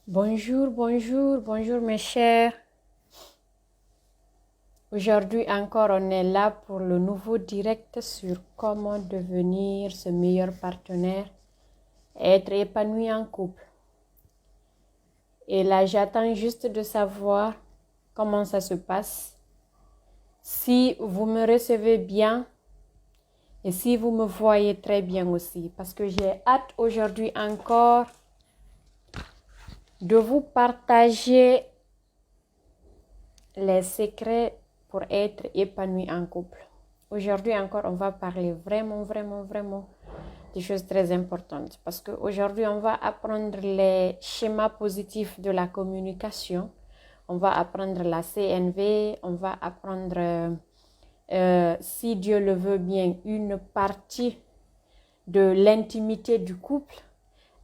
Bonjour, bonjour, bonjour mes chers. Aujourd'hui encore, on est là pour le nouveau direct sur comment devenir ce meilleur partenaire et être épanoui en couple. Et là, j'attends juste de savoir comment ça se passe. Si vous me recevez bien et si vous me voyez très bien aussi. Parce que j'ai hâte aujourd'hui encore de vous partager les secrets pour être épanoui en couple. Aujourd'hui encore, on va parler vraiment des choses très importantes. Parce qu'aujourd'hui, on va apprendre les schémas positifs de la communication. On va apprendre la CNV. On va apprendre, si Dieu le veut bien, une partie de l'intimité du couple.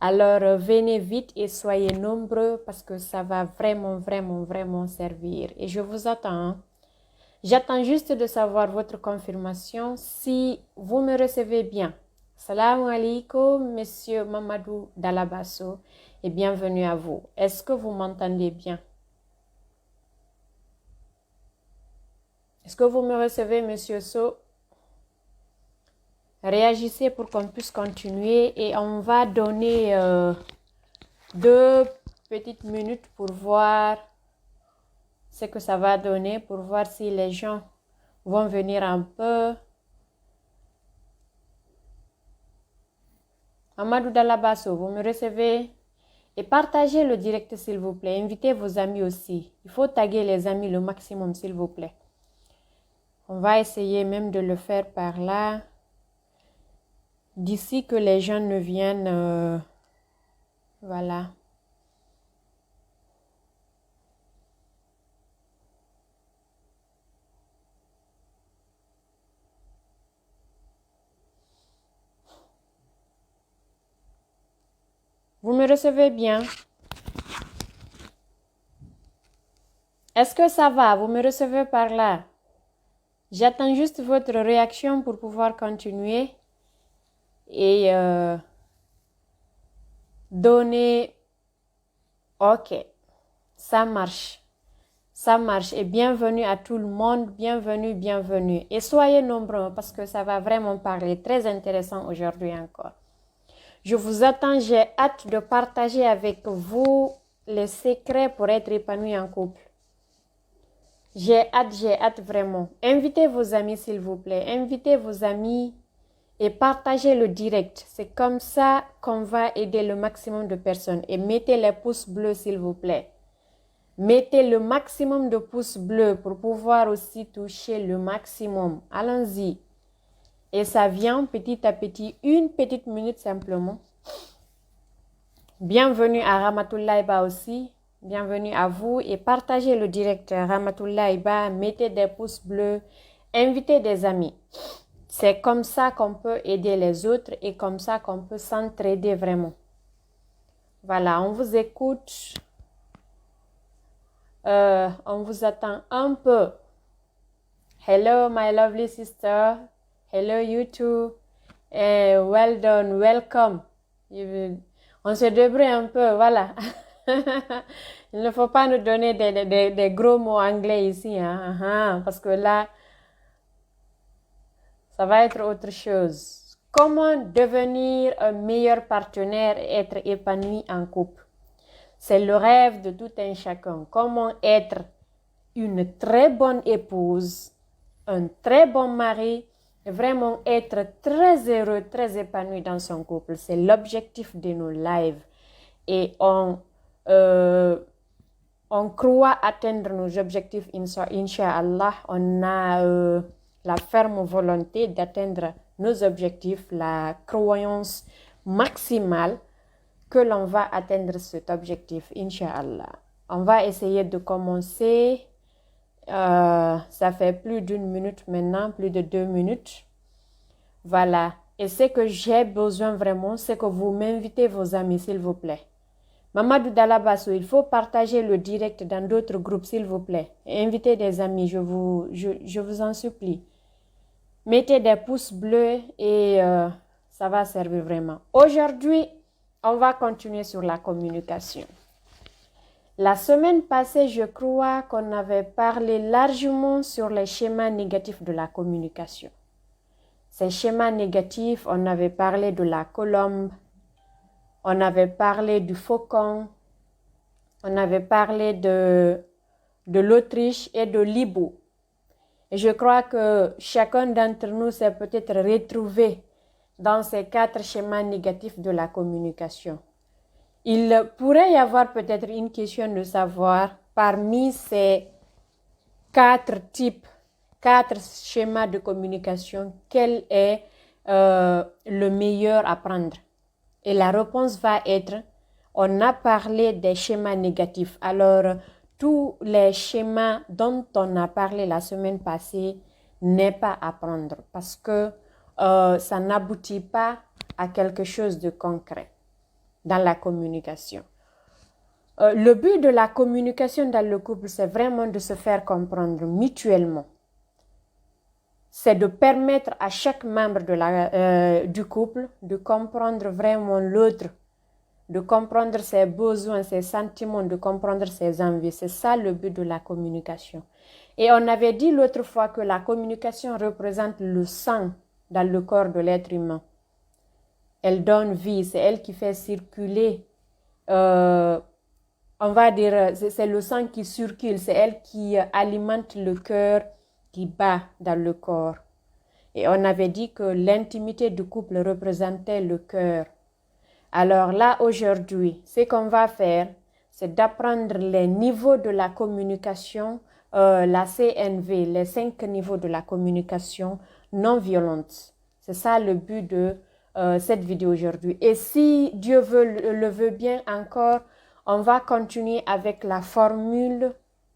Alors, venez vite et soyez nombreux parce que ça va vraiment servir. Et je vous attends. J'attends juste de savoir votre confirmation si vous me recevez bien. Salam alaikum, monsieur Mamadou Dalabasso, et bienvenue à vous. Est-ce que vous m'entendez bien? Est-ce que vous me recevez, monsieur So? Réagissez pour qu'on puisse continuer et on va donner 2 petites minutes pour voir ce que ça va donner, pour voir si les gens vont venir un peu. Amadou Dalabasso, vous me recevez? Et partagez le direct s'il vous plaît. Invitez vos amis aussi. Il faut taguer les amis le maximum s'il vous plaît. On va essayer même de le faire par là. D'ici que les gens ne viennent. Voilà. Vous me recevez bien? Est-ce que ça va? Vous me recevez par là? J'attends juste votre réaction pour pouvoir continuer et donner. Ok, ça marche. Ça marche et bienvenue à tout le monde, bienvenue. Et soyez nombreux parce que ça va vraiment parler très intéressant aujourd'hui encore. Je vous attends, j'ai hâte de partager avec vous les secrets pour être épanoui en couple. J'ai hâte vraiment. Invitez vos amis s'il vous plaît, invitez vos amis et partagez le direct. C'est comme ça qu'on va aider le maximum de personnes. Et mettez les pouces bleus s'il vous plaît. Mettez le maximum de pouces bleus pour pouvoir aussi toucher le maximum. Allons-y. Et ça vient petit à petit, 1 petite minute simplement. Bienvenue à Ramatoulaye Ba aussi. Bienvenue à vous et partagez le direct Ramatoulaye Ba. Mettez des pouces bleus. Invitez des amis. C'est comme ça qu'on peut aider les autres et comme ça qu'on peut s'entraider vraiment. Voilà, on vous écoute. On vous attend un peu. Hello, my lovely sister. Hello, you too. Well done, welcome. On se débrouille un peu, voilà. Il ne faut pas nous donner des gros mots anglais ici, hein, parce que là, ça va être autre chose. Comment devenir un meilleur partenaire et être épanoui en couple? C'est le rêve de tout un chacun. Comment être une très bonne épouse, un très bon mari, vraiment être très heureux, très épanoui dans son couple. C'est l'objectif de nos lives. Et on croit atteindre nos objectifs, Inch'Allah. On a la ferme volonté d'atteindre nos objectifs, la croyance maximale que l'on va atteindre cet objectif, Inch'Allah. On va essayer de commencer. Ça fait plus d'1 minute maintenant, plus de 2 minutes. Voilà. Et ce que j'ai besoin vraiment, c'est que vous m'invitez vos amis, s'il vous plaît. Mamadou Dalabasso, il faut partager le direct dans d'autres groupes, s'il vous plaît. Invitez des amis, je vous en supplie. Mettez des pouces bleus et ça va servir vraiment. Aujourd'hui, on va continuer sur la communication. La semaine passée, je crois qu'on avait parlé largement sur les schémas négatifs de la communication. Ces schémas négatifs, on avait parlé de la colombe, on avait parlé du faucon, on avait parlé de l'Autriche et de l'hibou. Et je crois que chacun d'entre nous s'est peut-être retrouvé dans ces 4 schémas négatifs de la communication. Il pourrait y avoir peut-être une question de savoir parmi ces 4 types, 4 schémas de communication, quel est le meilleur à prendre? Et la réponse va être, on a parlé des schémas négatifs. Alors, tous les schémas dont on a parlé la semaine passée n'est pas à prendre parce que ça n'aboutit pas à quelque chose de concret dans la communication. Le but de la communication dans le couple, c'est vraiment de se faire comprendre mutuellement. C'est de permettre à chaque membre du couple de comprendre vraiment l'autre, de comprendre ses besoins, ses sentiments, de comprendre ses envies. C'est ça le but de la communication. Et on avait dit l'autre fois que la communication représente le sang dans le corps de l'être humain. Elle donne vie, c'est elle qui fait circuler, on va dire, c'est le sang qui circule, c'est elle qui alimente le cœur qui bat dans le corps. Et on avait dit que l'intimité du couple représentait le cœur. Alors là, aujourd'hui, ce qu'on va faire, c'est d'apprendre les niveaux de la communication, la CNV, les 5 niveaux de la communication non violente. C'est ça le but de cette vidéo aujourd'hui. Et si Dieu le veut bien encore, on va continuer avec la formule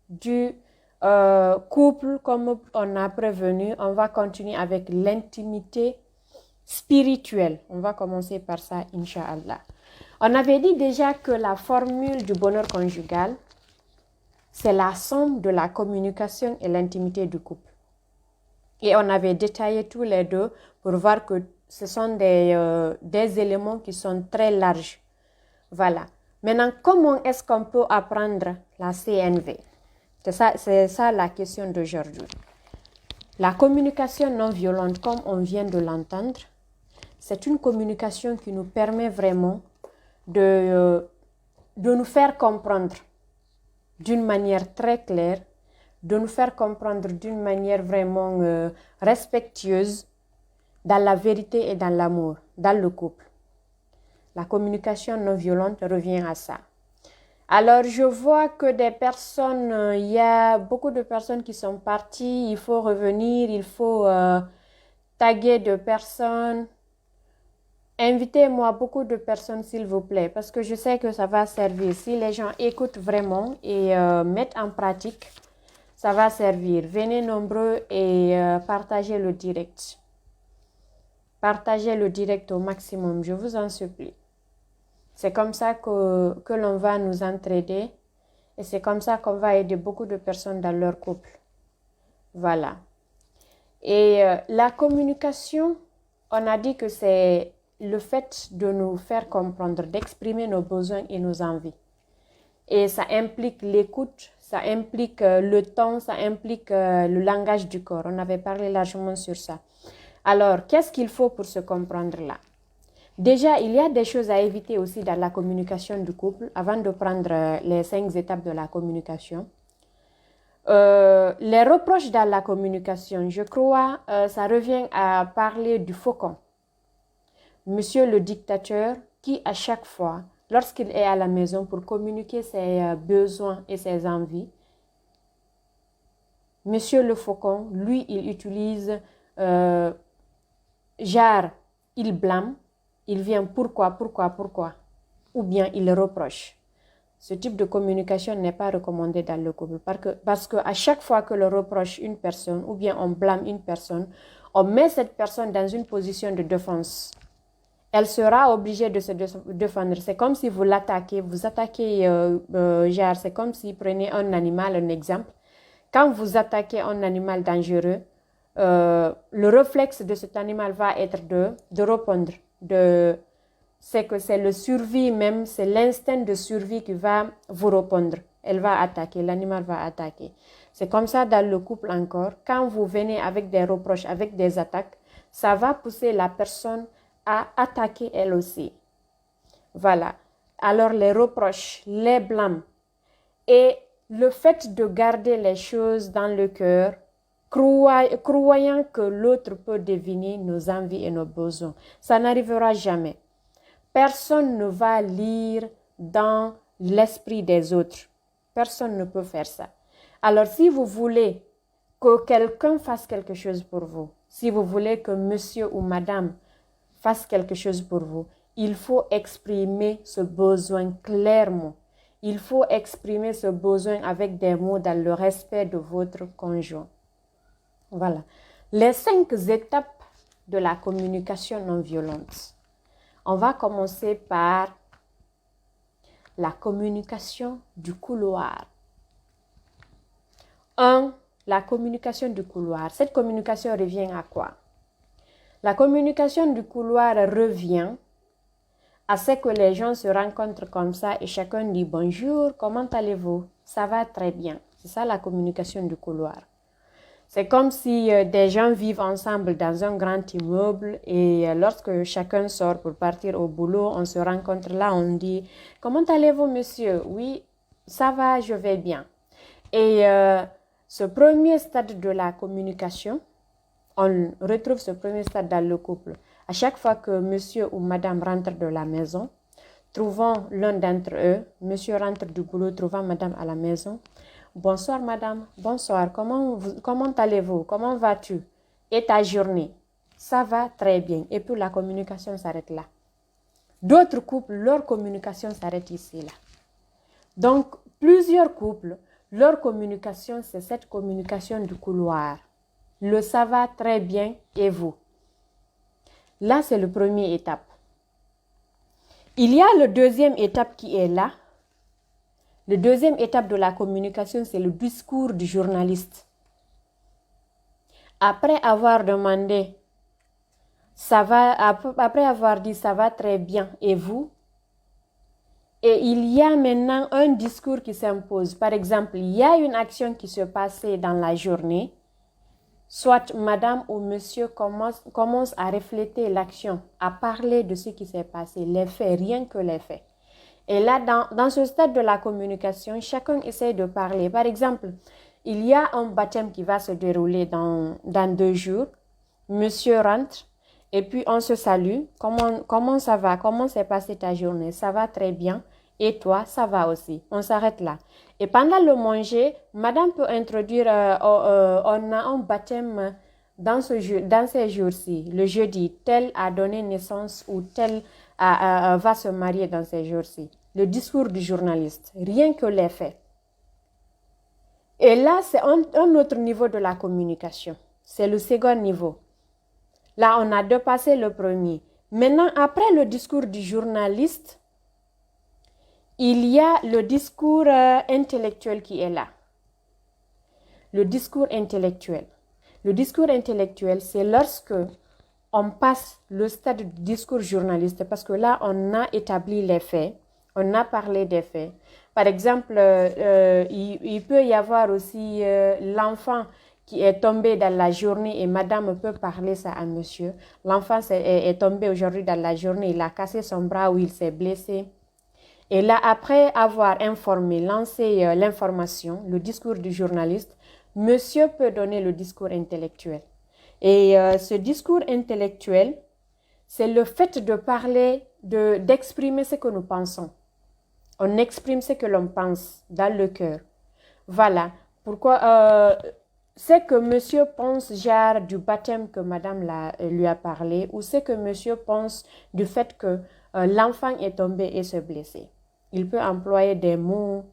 du couple, comme on a prévenu. On va continuer avec l'intimité spirituelle. On va commencer par ça, Inch'Allah. On avait dit déjà que la formule du bonheur conjugal, c'est la somme de la communication et l'intimité du couple. Et on avait détaillé tous les deux pour voir que ce sont des éléments qui sont très larges. Voilà. Maintenant, comment est-ce qu'on peut apprendre la CNV? C'est ça la question d'aujourd'hui. La communication non violente, comme on vient de l'entendre, c'est une communication qui nous permet vraiment de nous faire comprendre d'une manière très claire, de nous faire comprendre d'une manière vraiment respectueuse dans la vérité et dans l'amour, dans le couple. La communication non violente revient à ça. Alors, je vois que des personnes, il y a beaucoup de personnes qui sont parties, il faut revenir, il faut taguer de personnes. Invitez-moi beaucoup de personnes, s'il vous plaît, parce que je sais que ça va servir. Si les gens écoutent vraiment et mettent en pratique, ça va servir. Venez nombreux et partagez le direct. Partagez le direct au maximum, je vous en supplie. C'est comme ça que l'on va nous entraider et c'est comme ça qu'on va aider beaucoup de personnes dans leur couple. Voilà. Et la communication, on a dit que c'est le fait de nous faire comprendre, d'exprimer nos besoins et nos envies. Et ça implique l'écoute, ça implique le temps, ça implique le langage du corps. On avait parlé largement sur ça. Alors, qu'est-ce qu'il faut pour se comprendre là? Déjà, il y a des choses à éviter aussi dans la communication du couple avant de prendre les 5 étapes de la communication. Les reproches dans la communication, je crois, ça revient à parler du faucon. Monsieur le dictateur qui, à chaque fois, lorsqu'il est à la maison pour communiquer ses besoins et ses envies, Monsieur le faucon, lui, il utilise, il blâme, il vient pourquoi, ou bien il reproche. Ce type de communication n'est pas recommandé dans le couple parce que à chaque fois que l'on reproche une personne ou bien on blâme une personne, on met cette personne dans une position de défense. Elle sera obligée de se défendre. C'est comme si vous l'attaquez, c'est comme si prenez un animal, un exemple. Quand vous attaquez un animal dangereux, le réflexe de cet animal va être de répondre, c'est que c'est le survie même, c'est l'instinct de survie qui va vous répondre. Elle va attaquer, l'animal va attaquer. C'est comme ça dans le couple encore. Quand vous venez avec des reproches, avec des attaques, ça va pousser la personne à attaquer elle aussi. Voilà. Alors les reproches, les blâmes et le fait de garder les choses dans le cœur, croyant que l'autre peut deviner nos envies et nos besoins, ça n'arrivera jamais. Personne ne va lire dans l'esprit des autres. Personne ne peut faire ça. Alors si vous voulez que quelqu'un fasse quelque chose pour vous, si vous voulez que monsieur ou madame fasse quelque chose pour vous, il faut exprimer ce besoin clairement. Il faut exprimer ce besoin avec des mots dans le respect de votre conjoint. Voilà. Les 5 étapes de la communication non violente. On va commencer par la communication du couloir. 1. La communication du couloir. Cette communication revient à quoi? La communication du couloir revient à ce que les gens se rencontrent comme ça et chacun dit bonjour, comment allez-vous? Ça va très bien. C'est ça la communication du couloir. C'est comme si des gens vivent ensemble dans un grand immeuble et lorsque chacun sort pour partir au boulot, on se rencontre là, on dit « Comment allez-vous, monsieur? » « Oui, ça va, je vais bien. » Et ce premier stade de la communication, on retrouve ce premier stade dans le couple. À chaque fois que monsieur ou madame rentre de la maison, trouvant l'un d'entre eux, monsieur rentre du boulot, trouvant madame à la maison. Bonsoir madame, bonsoir, comment allez-vous, comment vas-tu? Et ta journée? Ça va très bien. Et puis la communication s'arrête là. D'autres couples, leur communication s'arrête ici, là. Donc, plusieurs couples, leur communication, c'est cette communication du couloir. Le ça va très bien et vous? Là, c'est le premier étape. Il y a le deuxième étape qui est là. Le deuxième étape de la communication, c'est le discours du journaliste. Après avoir demandé, après avoir dit ça va très bien et vous? Et il y a maintenant un discours qui s'impose. Par exemple, il y a une action qui se passait dans la journée. Soit madame ou monsieur commence à refléter l'action, à parler de ce qui s'est passé, les faits, rien que les faits. Et là, dans ce stade de la communication, chacun essaie de parler. Par exemple, il y a un baptême qui va se dérouler dans 2 jours. Monsieur rentre et puis on se salue. Comment ça va? Comment s'est passée ta journée? Ça va très bien. Et toi, ça va aussi. On s'arrête là. Et pendant le manger, madame peut introduire, on a un baptême dans ces jours-ci. Le jeudi, tel a donné naissance ou tel va se marier dans ces jours-ci. Le discours du journaliste, rien que les faits. Et là, c'est un autre niveau de la communication. C'est le second niveau. Là, on a dépassé le premier. Maintenant, après le discours du journaliste, il y a le discours intellectuel qui est là. Le discours intellectuel. Le discours intellectuel, c'est lorsque on passe le stade du discours journaliste, parce que là, on a établi les faits, on a parlé des faits. Par exemple, il peut y avoir aussi l'enfant qui est tombé dans la journée et madame peut parler ça à monsieur. L'enfant est tombé aujourd'hui dans la journée, il a cassé son bras ou il s'est blessé. Et là, après avoir informé, lancé l'information, le discours du journaliste, monsieur peut donner le discours intellectuel. Et ce discours intellectuel, c'est le fait de parler, d'exprimer ce que nous pensons. On exprime ce que l'on pense dans le cœur. Voilà. Pourquoi c'est que monsieur pense genre du baptême que madame lui a parlé ou c'est que monsieur pense du fait que l'enfant est tombé et s'est blessé. Il peut employer des mots.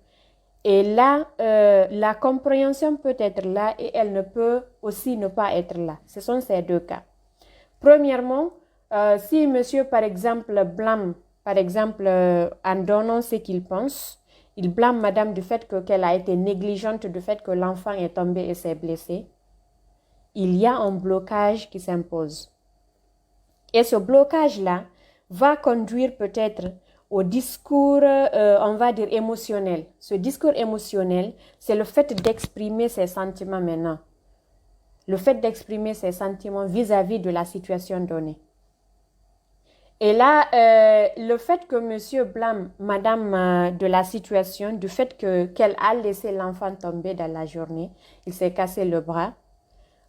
Et là, la compréhension peut être là et elle ne peut aussi ne pas être là. Ce sont ces 2 cas. Premièrement, si monsieur, par exemple, blâme, en donnant ce qu'il pense, il blâme madame du fait qu'elle a été négligente, du fait que l'enfant est tombé et s'est blessé, il y a un blocage qui s'impose. Et ce blocage-là va conduire peut-être au discours, on va dire, émotionnel. Ce discours émotionnel, c'est le fait d'exprimer ses sentiments maintenant. Le fait d'exprimer ses sentiments vis-à-vis de la situation donnée. Et là, le fait que monsieur blâme madame de la situation, du fait qu'elle a laissé l'enfant tomber dans la journée, il s'est cassé le bras,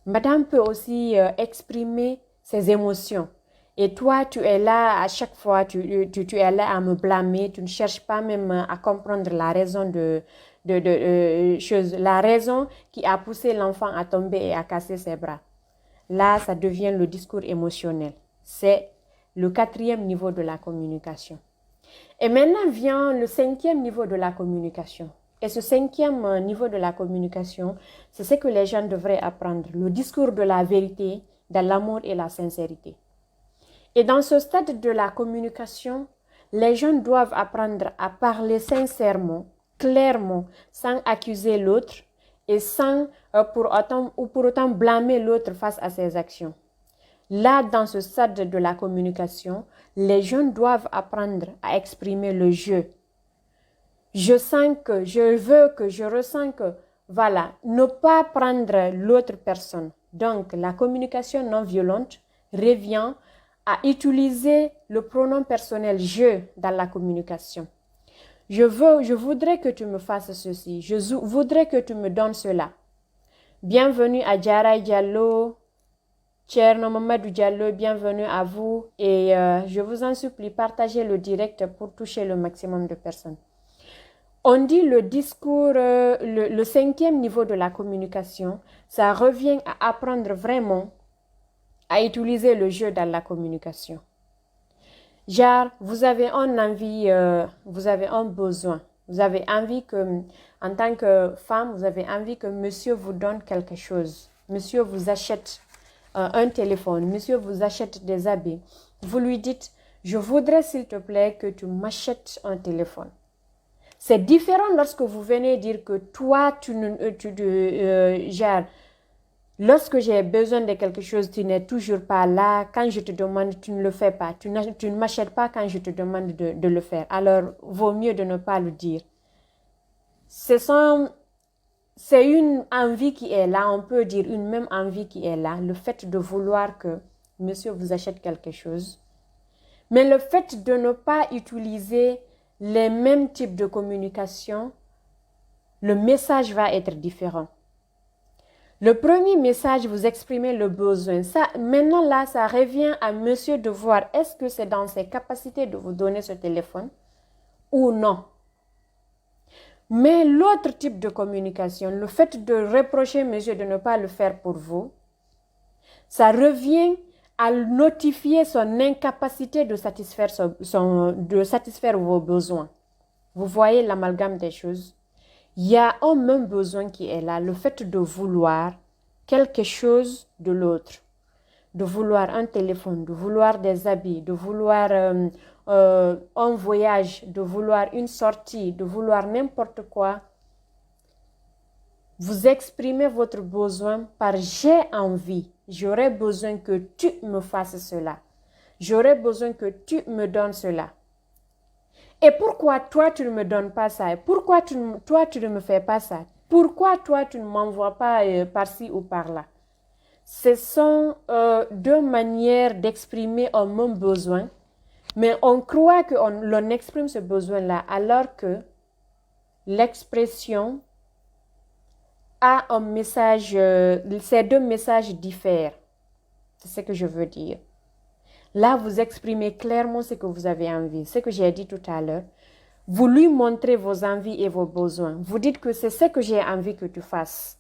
madame peut aussi exprimer ses émotions. Et toi, tu es là à chaque fois, tu es là à me blâmer, tu ne cherches pas même à comprendre la raison la raison qui a poussé l'enfant à tomber et à casser ses bras. Là, ça devient le discours émotionnel. C'est le 4e niveau de la communication. Et maintenant vient le 5e niveau de la communication. Et ce 5e niveau de la communication, c'est ce que les gens devraient apprendre. Le discours de la vérité, de l'amour et la sincérité. Et dans ce stade de la communication, les gens doivent apprendre à parler sincèrement, clairement, sans accuser l'autre et sans pour autant blâmer l'autre face à ses actions. Là, dans ce stade de la communication, les jeunes doivent apprendre à exprimer le je. Je sens que, je veux que, je ressens que, voilà, ne pas prendre l'autre personne. Donc, la communication non violente revient à utiliser le pronom personnel je dans la communication. Je voudrais que tu me fasses ceci. Je voudrais que tu me donnes cela. Bienvenue à Diarra Diallo. Thierno Mamadou Diallo, bienvenue à vous et je vous en supplie, partagez le direct pour toucher le maximum de personnes. On dit le discours, le 5e niveau de la communication, ça revient à apprendre vraiment à utiliser le jeu dans la communication. Genre, vous avez une envie, vous avez un besoin, vous avez envie que, en tant que femme, vous avez envie que monsieur vous donne quelque chose, monsieur vous achète un téléphone, monsieur vous achète des habits, vous lui dites, je voudrais s'il te plaît que tu m'achètes un téléphone. C'est différent lorsque vous venez dire que toi, lorsque j'ai besoin de quelque chose, tu n'es toujours pas là. Quand je te demande, tu ne le fais pas. Tu ne m'achètes pas quand je te demande de le faire. Alors, vaut mieux de ne pas le dire. C'est une envie qui est là, on peut dire une même envie qui est là, le fait de vouloir que monsieur vous achète quelque chose. Mais le fait de ne pas utiliser les mêmes types de communication, le message va être différent. Le premier message, vous exprimez le besoin. Maintenant là, ça revient à monsieur de voir est-ce que c'est dans ses capacités de vous donner ce téléphone ou non. Mais l'autre type de communication, le fait de reprocher monsieur de ne pas le faire pour vous, ça revient à notifier son incapacité de satisfaire, vos besoins. Vous voyez l'amalgame des choses? Il y a un même besoin qui est là, le fait de vouloir quelque chose de l'autre. De vouloir un téléphone, de vouloir des habits, de vouloir un voyage, de vouloir une sortie, de vouloir n'importe quoi. Vous exprimez votre besoin par j'ai envie, j'aurais besoin que tu me fasses cela. J'aurais besoin que tu me donnes cela. Et pourquoi toi tu ne me donnes pas ça? Et pourquoi toi tu ne me fais pas ça? Pourquoi toi tu ne m'envoies pas par-ci ou par-là? Ce sont deux manières d'exprimer un même besoin, mais on croit qu'on exprime ce besoin-là alors que l'expression a un message, ces deux messages diffèrent. C'est ce que je veux dire. Là, vous exprimez clairement ce que vous avez envie, ce que j'ai dit tout à l'heure. Vous lui montrez vos envies et vos besoins. Vous dites que c'est ce que j'ai envie que tu fasses.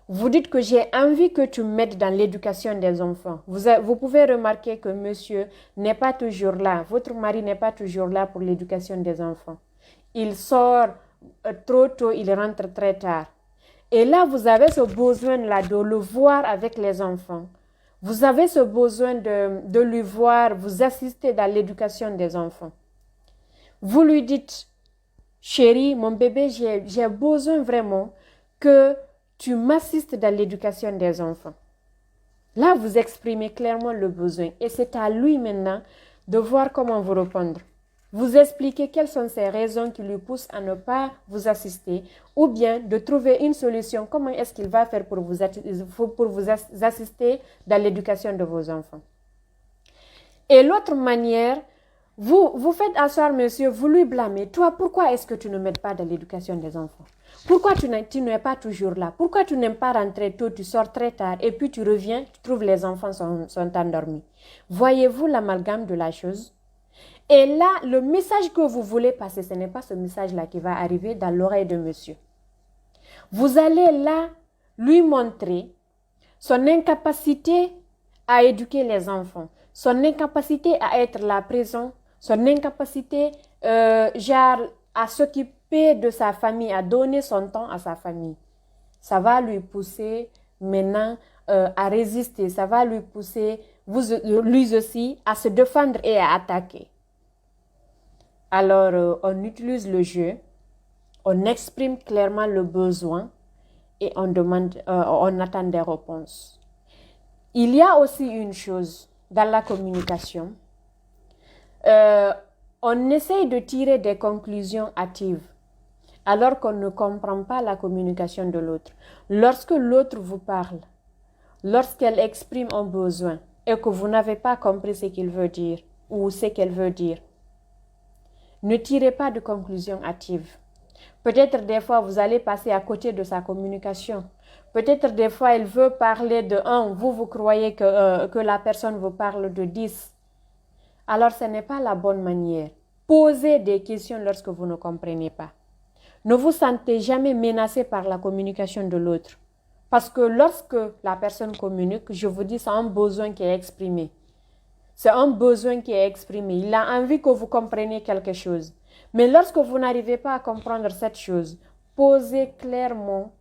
Vous dites que j'ai envie que tu m'aides dans l'éducation des enfants. Vous pouvez remarquer que monsieur n'est pas toujours là. Votre mari n'est pas toujours là pour l'éducation des enfants. Il sort trop tôt, il rentre très tard. Et là, vous avez ce besoin-là de le voir avec les enfants. Vous avez ce besoin de lui voir, vous assister dans l'éducation des enfants. Vous lui dites, chérie, mon bébé, j'ai besoin vraiment que tu m'assistes dans l'éducation des enfants. Là, vous exprimez clairement le besoin. Et c'est à lui maintenant de voir comment vous répondre. Vous expliquer quelles sont ces raisons qui lui poussent à ne pas vous assister ou bien de trouver une solution. Comment est-ce qu'il va faire pour vous assister dans l'éducation de vos enfants. Et l'autre manière, vous faites asseoir monsieur, vous lui blâmez. Toi, pourquoi est-ce que tu ne m'aides pas dans l'éducation des enfants? Pourquoi tu n'es pas toujours là? Pourquoi tu n'aimes pas rentrer tôt, tu sors très tard et puis tu reviens, tu trouves les enfants sont endormis? Voyez-vous l'amalgame de la chose? Et là, le message que vous voulez passer, ce n'est pas ce message-là qui va arriver dans l'oreille de monsieur. Vous allez là lui montrer son incapacité à éduquer les enfants, son incapacité à être là présent, son incapacité à s'occuper de sa famille, à donner son temps à sa famille. Ça va lui pousser maintenant à résister, ça va lui pousser, lui aussi, à se défendre et à attaquer. Alors, on utilise le jeu, on exprime clairement le besoin et on attend des réponses. Il y a aussi une chose dans la communication. On essaye de tirer des conclusions hâtives alors qu'on ne comprend pas la communication de l'autre. Lorsque l'autre vous parle, lorsqu'elle exprime un besoin et que vous n'avez pas compris ce qu'il veut dire ou ce qu'elle veut dire, ne tirez pas de conclusions hâtives. Peut-être des fois, vous allez passer à côté de sa communication. Peut-être des fois, elle veut parler de 1, vous croyez que la personne vous parle de 10. Alors, ce n'est pas la bonne manière. Posez des questions lorsque vous ne comprenez pas. Ne vous sentez jamais menacé par la communication de l'autre. Parce que lorsque la personne communique, je vous dis, c'est un besoin qui est exprimé. C'est un besoin qui est exprimé. Il a envie que vous compreniez quelque chose. Mais lorsque vous n'arrivez pas à comprendre cette chose, posez clairement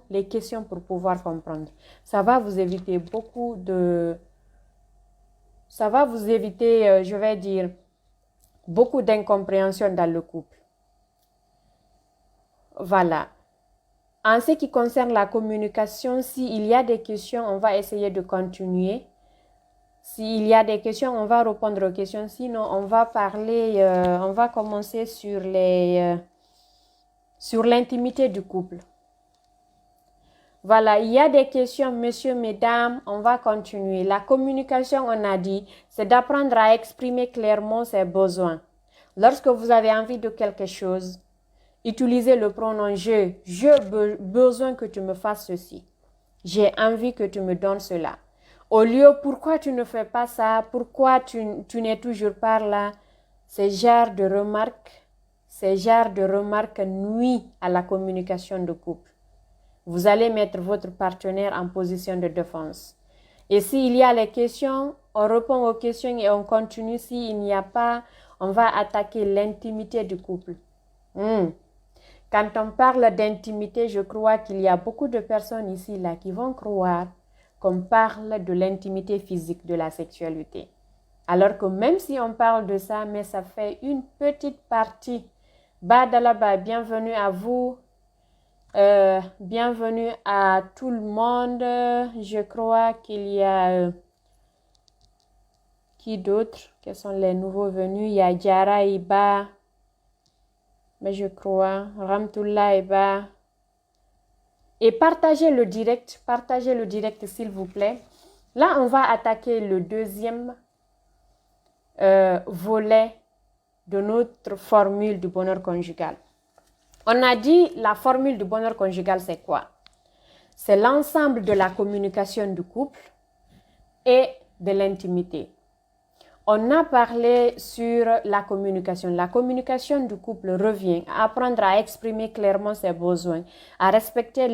les questions pour pouvoir comprendre. Ça va vous éviter beaucoup d'incompréhension dans le couple. Voilà. En ce qui concerne la communication, s'il y a des questions, on va essayer de continuer. S'il y a des questions, on va répondre aux questions. Sinon, on va commencer sur l'intimité du couple. Voilà, il y a des questions, messieurs, mesdames, on va continuer. La communication, on a dit, c'est d'apprendre à exprimer clairement ses besoins. Lorsque vous avez envie de quelque chose, utilisez le pronom je. J'ai besoin que tu me fasses ceci. J'ai envie que tu me donnes cela. Au lieu, pourquoi tu ne fais pas ça? Pourquoi tu n'es toujours pas là? Ces genres de remarques nuisent à la communication de couple. Vous allez mettre votre partenaire en position de défense. Et s'il y a les questions, on répond aux questions et on continue. S'il n'y a pas, on va attaquer l'intimité du couple. Quand on parle d'intimité, je crois qu'il y a beaucoup de personnes ici là qui vont croire qu'on parle de l'intimité physique, de la sexualité. Alors que même si on parle de ça, mais ça fait une petite partie. Badalaba, bienvenue à vous. Bienvenue à tout le monde. Je crois qu'il y a... qui d'autre? Quels sont les nouveaux venus? Il y a Jara Iba. Mais je crois. Ramtoula Iba. Et partagez le direct s'il vous plaît. Là, on va attaquer le deuxième volet de notre formule du bonheur conjugal. On a dit la formule du bonheur conjugal, c'est quoi? C'est l'ensemble de la communication du couple et de l'intimité. On a parlé sur la communication. La communication du couple revient à apprendre à exprimer clairement ses besoins, à respecter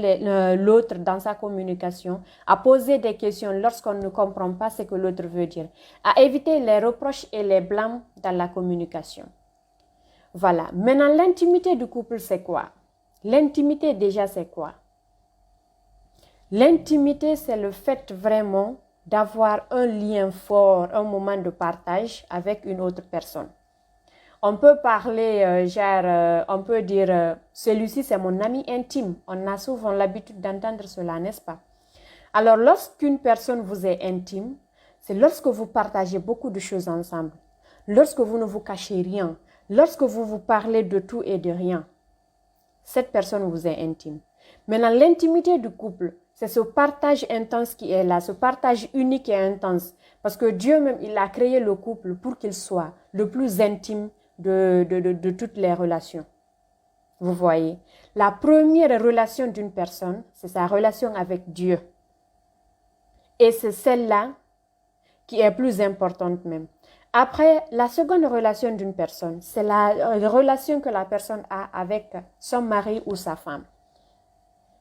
l'autre dans sa communication, à poser des questions lorsqu'on ne comprend pas ce que l'autre veut dire, à éviter les reproches et les blâmes dans la communication. Voilà. Maintenant, l'intimité du couple, c'est quoi? L'intimité, déjà, c'est quoi? L'intimité, c'est le fait vraiment d'avoir un lien fort, un moment de partage avec une autre personne. On peut parler, on peut dire, celui-ci c'est mon ami intime. On a souvent l'habitude d'entendre cela, n'est-ce pas? Alors, lorsqu'une personne vous est intime, c'est lorsque vous partagez beaucoup de choses ensemble, lorsque vous ne vous cachez rien, lorsque vous vous parlez de tout et de rien. Cette personne vous est intime. Maintenant, l'intimité du couple, c'est ce partage intense qui est là, ce partage unique et intense. Parce que Dieu même, il a créé le couple pour qu'il soit le plus intime de toutes les relations. Vous voyez, la première relation d'une personne, c'est sa relation avec Dieu. Et c'est celle-là qui est plus importante même. Après, la seconde relation d'une personne, c'est la relation que la personne a avec son mari ou sa femme.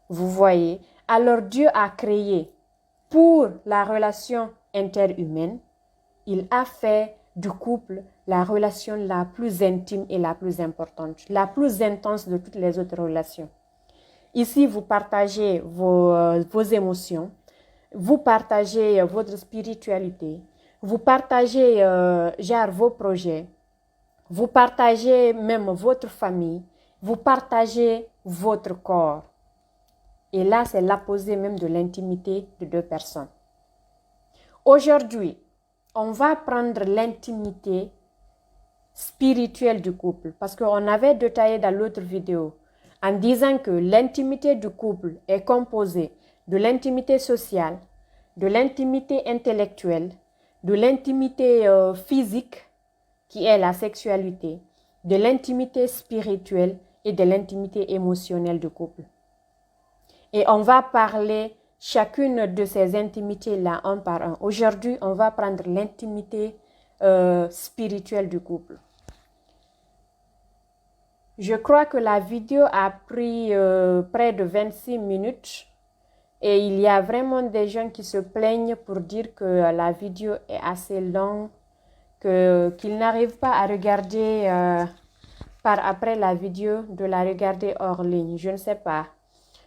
Vous voyez, alors Dieu a créé pour la relation interhumaine, il a fait du couple la relation la plus intime et la plus importante, la plus intense de toutes les autres relations. Ici, vous partagez vos émotions, vous partagez votre spiritualité, vous partagez vos projets, vous partagez même votre famille, vous partagez votre corps. Et là, c'est l'apposé même de l'intimité de deux personnes. Aujourd'hui, on va prendre l'intimité spirituelle du couple parce qu'on avait détaillé dans l'autre vidéo en disant que l'intimité du couple est composée de l'intimité sociale, de l'intimité intellectuelle, de l'intimité physique qui est la sexualité, de l'intimité spirituelle et de l'intimité émotionnelle du couple. Et on va parler chacune de ces intimités-là un par un. Aujourd'hui, on va prendre l'intimité spirituelle du couple. Je crois que la vidéo a pris près de 26 minutes et il y a vraiment des gens qui se plaignent pour dire que la vidéo est assez longue, qu'ils n'arrivent pas à regarder par après la vidéo, de la regarder hors ligne. Je ne sais pas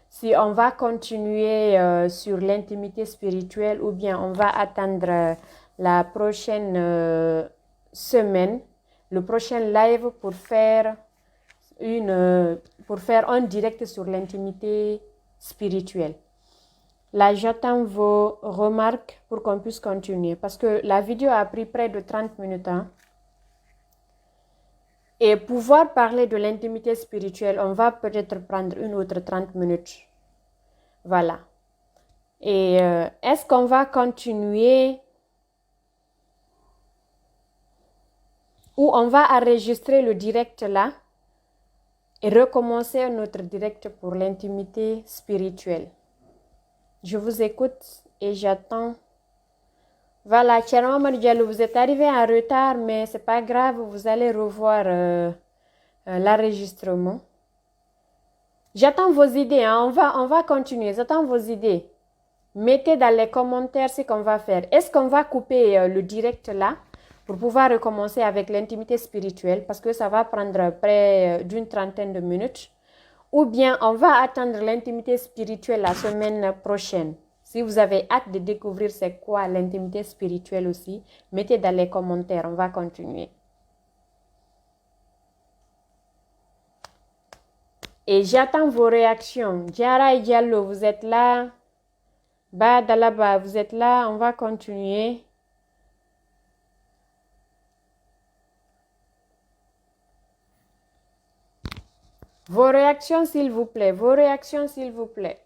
si on va continuer sur l'intimité spirituelle ou bien on va attendre la prochaine semaine, le prochain live pour faire un direct sur l'intimité spirituelle. Là, j'attends vos remarques pour qu'on puisse continuer parce que la vidéo a pris près de 30 minutes. Hein. Et pouvoir parler de l'intimité spirituelle, on va peut-être prendre une autre 30 minutes. Voilà. Et est-ce qu'on va continuer ou on va enregistrer le direct là et recommencer notre direct pour l'intimité spirituelle? Je vous écoute et j'attends. Voilà, Thierry Mamadou Diallo, vous êtes arrivé en retard, mais c'est pas grave, vous allez revoir l'enregistrement. J'attends vos idées, hein. On va continuer, j'attends vos idées. Mettez dans les commentaires ce qu'on va faire. Est-ce qu'on va couper le direct là pour pouvoir recommencer avec l'intimité spirituelle parce que ça va prendre près d'une trentaine de minutes? Ou bien on va attendre l'intimité spirituelle la semaine prochaine. Si vous avez hâte de découvrir c'est quoi l'intimité spirituelle aussi, mettez dans les commentaires, on va continuer. Et j'attends vos réactions. Diara et Diallo, vous êtes là? Dalaba, vous êtes là? On va continuer. Vos réactions, s'il vous plaît. Vos réactions, s'il vous plaît.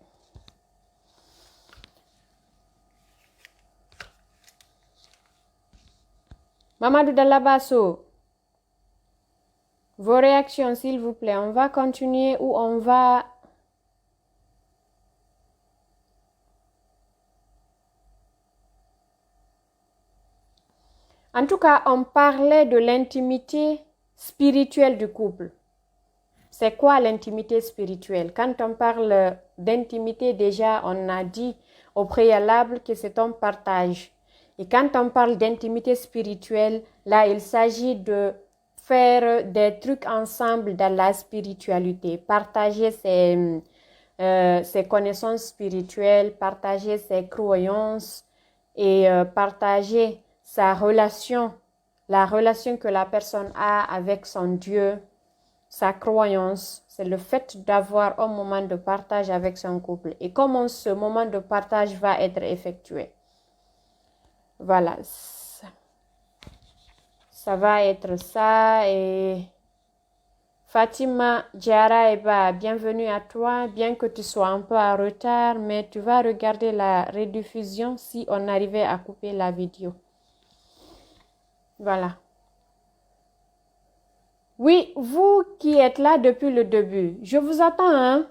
Mamadou Dalabasso. Vos réactions, s'il vous plaît. On va continuer ou on va... En tout cas, on parlait de l'intimité spirituelle du couple. C'est quoi l'intimité spirituelle? Quand on parle d'intimité, déjà, on a dit au préalable que c'est un partage. Et quand on parle d'intimité spirituelle, là, il s'agit de faire des trucs ensemble dans la spiritualité, partager ses connaissances spirituelles, partager ses croyances et partager sa relation, la relation que la personne a avec son Dieu, sa croyance. C'est le fait d'avoir un moment de partage avec son couple et comment ce moment de partage va être effectué. Voilà. Ça va être ça. Et Fatima Diara Eba, bienvenue à toi. Bien que tu sois un peu en retard, mais tu vas regarder la rediffusion si on arrivait à couper la vidéo. Voilà. Oui, vous qui êtes là depuis le début, je vous attends, hein?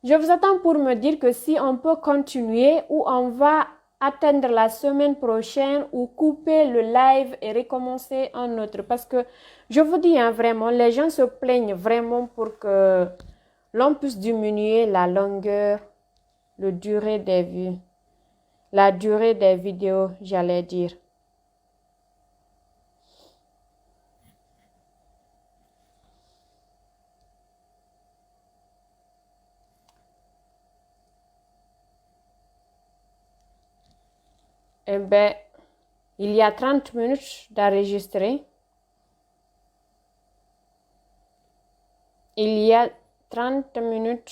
Je vous attends pour me dire que si on peut continuer ou on va attendre la semaine prochaine ou couper le live et recommencer un autre. Parce que je vous dis, hein, vraiment, les gens se plaignent vraiment pour que l'on puisse diminuer la longueur, la durée des vues, la durée des vidéos, j'allais dire. Eh bien, il y a 30 minutes d'enregistrer. Il y a 30 minutes.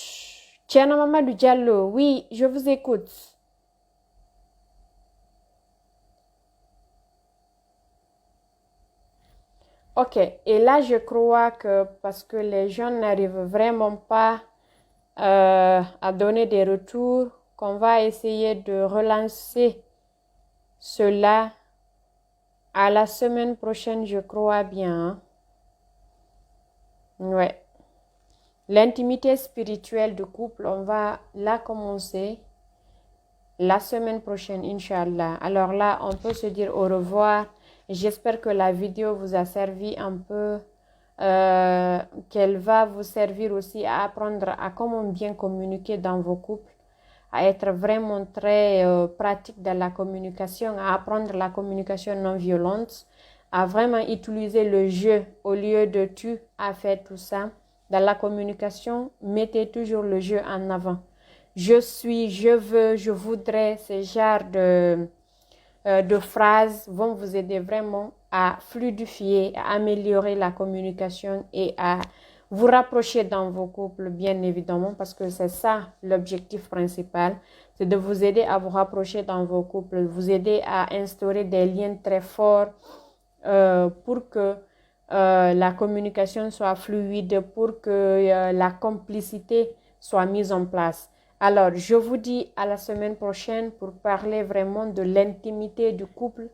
Tiens, Mamadou Diallo, oui, je vous écoute. Ok, et là, je crois que parce que les gens n'arrivent vraiment pas à donner des retours, qu'on va essayer de relancer cela à la semaine prochaine, je crois bien. Hein? Ouais. L'intimité spirituelle du couple, on va la commencer la semaine prochaine, Inch'Allah. Alors là, on peut se dire au revoir. J'espère que la vidéo vous a servi un peu, qu'elle va vous servir aussi à apprendre à comment bien communiquer dans vos couples, à être vraiment très pratique dans la communication, à apprendre la communication non violente, à vraiment utiliser le jeu au lieu de tu as fait tout ça. Dans la communication, mettez toujours le jeu en avant. Je suis, je veux, je voudrais, ce genre de phrases vont vous aider vraiment à fluidifier, à améliorer la communication et à vous rapprocher dans vos couples, bien évidemment, parce que c'est ça l'objectif principal, c'est de vous aider à vous rapprocher dans vos couples, vous aider à instaurer des liens très forts pour que la communication soit fluide, pour que la complicité soit mise en place. Alors, je vous dis à la semaine prochaine pour parler vraiment de l'intimité du couple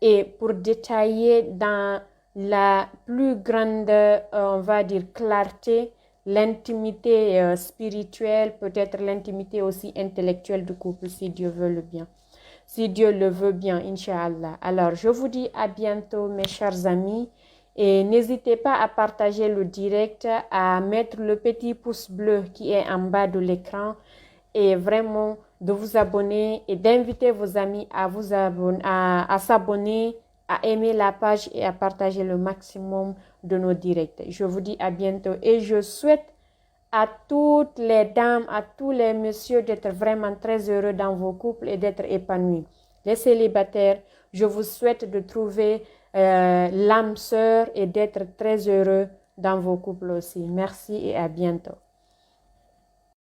et pour détailler dans la plus grande, on va dire, clarté, l'intimité spirituelle, peut-être l'intimité aussi intellectuelle du couple, si Dieu veut le bien. Si Dieu le veut bien, Inch'Allah. Alors, je vous dis à bientôt, mes chers amis. Et n'hésitez pas à partager le direct, à mettre le petit pouce bleu qui est en bas de l'écran et vraiment de vous abonner et d'inviter vos amis à vous abonner, à s'abonner, à aimer la page et à partager le maximum de nos directs. Je vous dis à bientôt et je souhaite à toutes les dames, à tous les messieurs d'être vraiment très heureux dans vos couples et d'être épanouis. Les célibataires, je vous souhaite de trouver l'âme sœur et d'être très heureux dans vos couples aussi. Merci et à bientôt.